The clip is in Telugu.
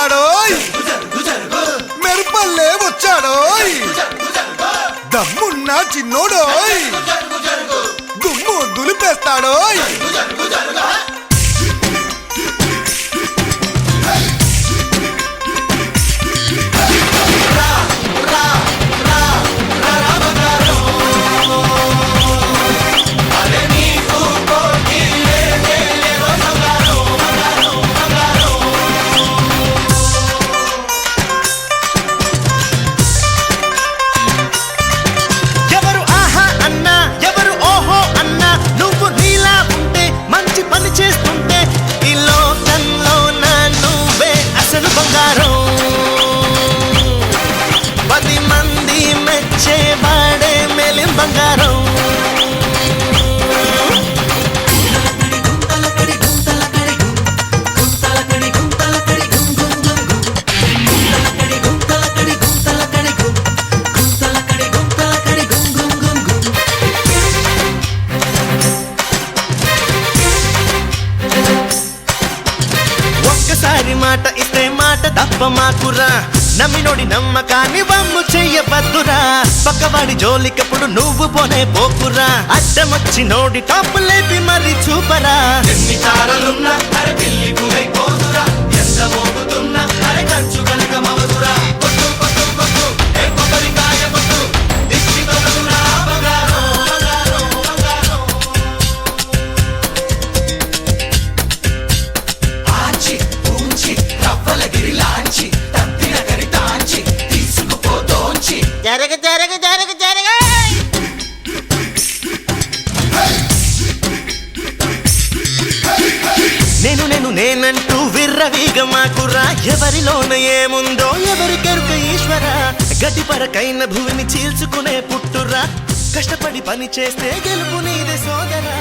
వస్తాడోయ్ మెరుపల్లే వచ్చాడోయ్ దమ్మున్న చిన్నోడోయ్ దుమ్ము దులిపేస్తాడోయ్ మాట ఇస్తే మాట తప్ప మాకురా నమ్మినోడి నమ్మకాన్ని వమ్ము చెయ్యవద్దురా పక్కవాడి జోలికప్పుడు నువ్వు పోనే పోకురా అడ్డమొచ్చి నోడి టాపు లేపి మరి చూపరా ఎన్ని తారలున్నా అరే పిల్లి పులై పోదురా ఎంత మోగుతున్నా అరే కంచు కనుక మవదురా కొట్టు కొట్టు కొట్టు ఏ కొబ్బరికాయ కొట్టు దిష్టి తొలగురా బంగారం బంగారం బంగారం ఆచి పూంచి రవ్వలగిరి లాంచి తప్పిన గరి తాంచి తీసుకుపోతోంచి జరగ జరగ జరగ జరగ నేనంటూ విర్రవీగ మాకురా ఎవరిలోన ఏముందో ఎవరికెరుక ఈశ్వర గడ్డిపరకైన భూమిని చీల్చుకునే పుట్టురా కష్టపడి పని చేస్తే గెలుపు నీదే సోదరా